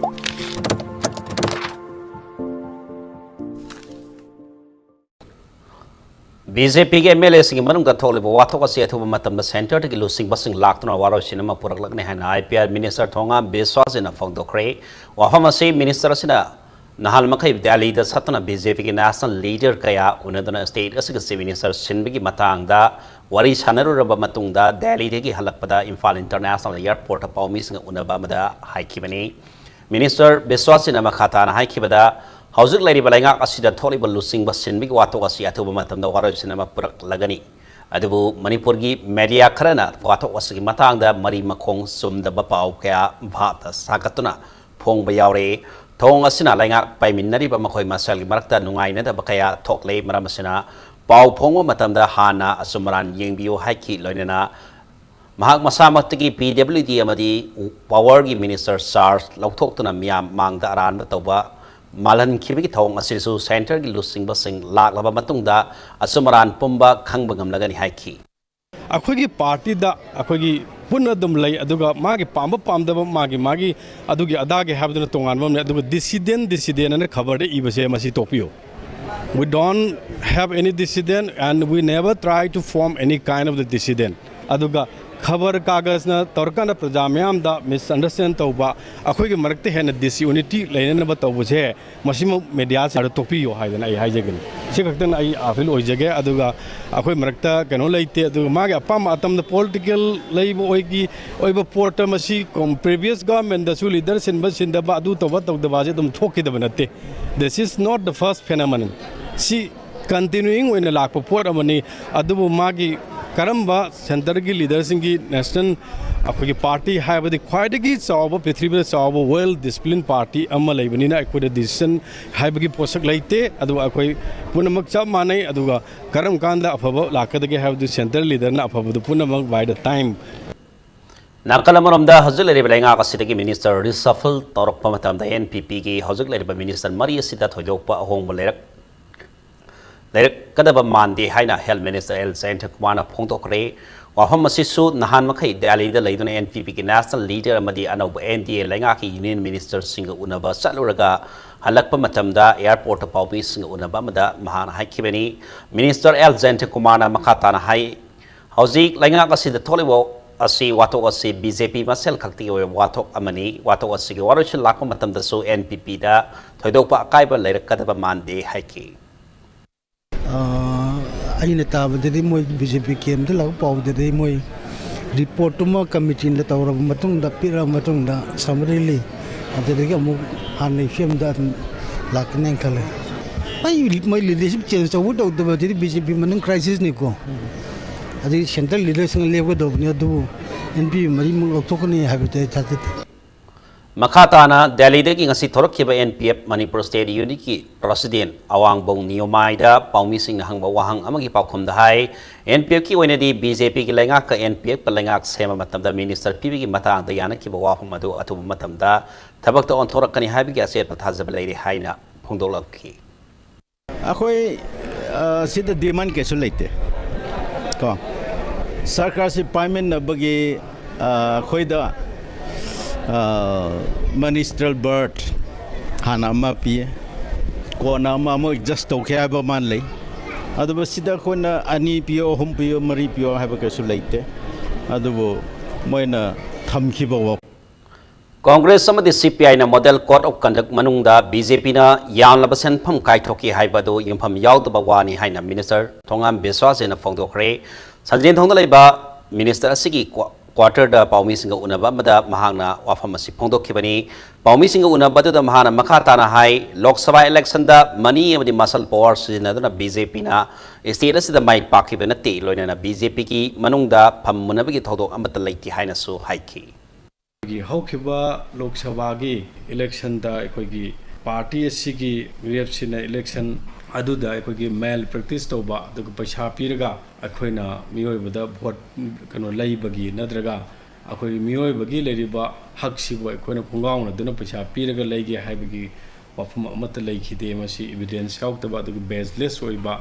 BJP के MLA Singh मनुंग का थोले वाथों का सेठ हुआ मतम द सेंटर के लूसिंग बसिंग लाखतना वारो सिनेमा पुरक लगने हैं IPR मिनिस्टर थोंगा बेस्वास न फोंग दोखरे वहाँ से मिनिस्टर सिना नहाल मखई दिल्ली द सतना BJP के नेशनल लीडर कया उन्हें स्टेट असि मिनिस्टर सिंह की मतंग दा वरी सानरू रब मतुंग दा दिल्ली की हलक पदा इम्फाल इंटरनेशनल एयरपोर्ट पाउमी सिंह उन्हें बमदा हाइकी बनी मिनिस्टर बेस्वास न मखाता न हाइकी बदा हौजुक लाइरी बलाइंगा असिदा थोलिब लुसिंग बसिन बिग वातो असी अथुब मतम द वारो सिनेमा पुरक लगनी अदुबु मणिपुर की मीडिया खरना वातो असी मतंग द मरी मखोंग सुमदब पाव कया भात सागतुना फोंग बयावरे थोंग असिना लाइंगा पाइमिन्नरिब मखोय मसल की मरक्ता नुंगाइनदब कया थोकले मरम असिना पाव फोंग मतम द हाना असुमरान येंबियो हाइकी लोइनना महाक मसामक्तगी PWD अमदी पावर की मिनिस्टर चार्ज लौथोक्तुना मियाम मांगदा अरान तौबा मालन खिबी थोंग असिसु सेंटर की लुसिंग बसिंग लाख लबा मतुंगदा असुमरान पुंबा खंग लगनी हाइकी अखोगी पार्टी दा अखोगी पुनः दम लई अदुगा मागी पाम पामदब मागी अदुगी अदागे हाबदुना तोंगानबम ने अदुगा डिसिडेंट ने खबर दे इबसे मसी टोपियो we don't have any dissident and we never try to form any kind of the dissident aduga खबर कागज न तौरकान प्रजा मैम दा मिसअंडरस्टैंड तौबा अखोई मरक्ते हेन डिसयूनिटी लेनब तौबसे मसिम मीडिया से तोपियो हाइदन आई हाइजगन से खक्तन आई आफिल ओइजगे अदुगा अखोई मरक्ता कनो लेते अदुगा मागे अपाम अतम द पॉलिटिकल लेब ओइगी ओइब पोर्ट मसी प्रीवियस गवर्नमेंट दसु लीडर सिनब सिनदबा अदु तौबा तौदबाजे तुम थोकिदब नते this is not the first phenomenon सी कंटिन्यूइंग ओइन लाख पोर्ट अमनी अदुबु मागी करम्बा सेंटर की लीडर्स की नेशनल अखोगी पार्टी है ख्वाइदगी चाव पृथ्वी चाव वेल डिसिप्लिन पार्टी लेबनीना डिसीजन है पोसक लेते अखोई पुनमक चप मानई करम कांद अफब लाकदगे है सेंट्रल लीडर अफब पुनमक बाय द टाइम नाकल हजूक लेंगी मिनिस्टर रिसफल तौरप NPP की हजूक मिनिस्टर मरी थोदोप अहोंब लेरकदब मानदे हाइना health minister L Jayant Kumar फोंदोखरे वाफम असिसु नहान मखै दिल्लीदा लेदुना NPP की नेशनल लीडर अमदी अनौब NDA लेंगा की यूनियन मिनिस्टर सिंग उनबा चलुरगा हलक्प मतमदा एयरपोर्ट पाउबी सिंग उनबा मदा महान हाइखिबनी मिनिस्टर एल जयंत कुमार मखाताना हाइ हौजिक लेंगा असिद थोलिबो असी वातो असी BJP मसेल खक्ति वातो अमनी वातो असी के वारोच लाख मतमदसु NPP दा थोइदोप अकाइब लेरकदब मानदे हाइकी अने ताबदे मोई BJP केम लाग पाउदे मोई रिपोर्ट कमिटी तौरब पीर समरीली हाँ फेम लाने खले मैं लीडरशिप चेंज तब तौद BJP मन क्राइसिस निको अभी सेंट्रल लीडर्स लेबदबने NPP मरी लौटोकनी है मखाताना दिल्ली की ngasi थोरखिबा NPF Manipur state unit की प्रेसिडेंट अवांगबोंग नियोमाइदा पाउमी सिंह हंगबा वाहंग अमगी पाखुमदा हाई NPF की ओइनदी BJP की लेंगा का NPF का लेंगा सेम मतमदा मिनिस्टर PB की मतांग दा यानकिबा वाहम अदु अथुब मतमदा थबक तो ऑनथोरकनी हाइबी असेट पथाजब लेरी हाइना फोंदोलखी अखोई सिद डिमांड केसु लेते को सरकार से पाइमेंट नबगी खोइदा मिनिस्ट्रल बर्ड हाँ पीए कोना एडजस्ट तौके मान ले अखोना अनी पीओ अहम पीओ मरी पीओ है कैसु लेते मोना थमखिब कांग्रेस CPI ना मॉडल कोड ऑफ कंडक्ट मनुंगदा BJP ना यामलब सेनफम काइथोकी हाइबदो यंफम यावदबा वानी हाइना मिनिस्टर थोंगाम बेस्वास एना फोंदोखरे संजेन थोंदा लेबा मिनिस्टर असिगी क्वार्टर दा पाउमी सिंग उनबा मदा महांगना वाफम असि फोंदोखिबनी पाउमी सिंग उनबा दा महाना मखाताना हाई लोकसभा इलेक्शन दा मनी अमदी मसल पावर सिजनदना BJP ना स्टेट असिदा माइ पाखिबा नते लोइना BJP की मनुंगदा फम मुनबगी थौदोक अमत लैति हाइनासु हाइखी हौखिबा लोकसभा की इलेक्शन दा अखोगी पार्टी की रेपसिना इलेक्शन अदुदा अखोगी मेल प्रैक्टिस तौबा अदुगा पैसा पीरगा अखोइना मियोइबदा भोट कनो लैबगी नद्रगा अखोई मियोइबगी लेरिबा हकसिबो अखोइना खुंगाउना दुना पैसा पीरगा लैगे हाइबगी वाफम अमत लैखिदे मसी evidence याउतबा अदुगा baseless ओइबा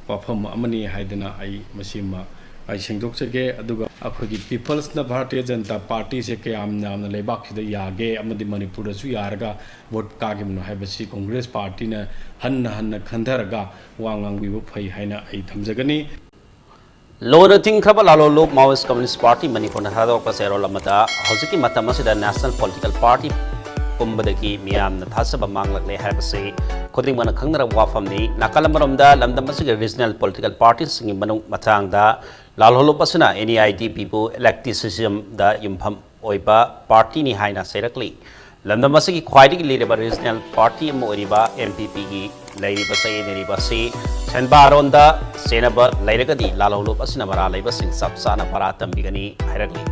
वाफम अमनी हाइदना I मसीमा ai sengdok chege aduga akhoi people's na Bharatiya Janata Party se ke amna lebak sida yage amadi Manipur da su yarga vote ka gi mno haibasi Congress party na hanna khandaraga wangang wi bu phai haina ai thamjagani Lona ting khaba lalo lok Maoist Communist Party Manipur na hadok pa sero lamata hojiki matam asida national political party pumbadagi miyam na thasaba manglak le haibasi koding mana khangnara wafam ni nakalambarom da lamdam asiga regional political parties singi manung matang da lalholo pasina NEID people electicism da yumpham oiba party ni haina serakli lamdam asigi khwaidigi lireba regional party am oriba MPP gi lairiba sai neriba se senbaronda senaba lairagadi lalholo pasina mara laiba sing sapsana paratam bigani hairakli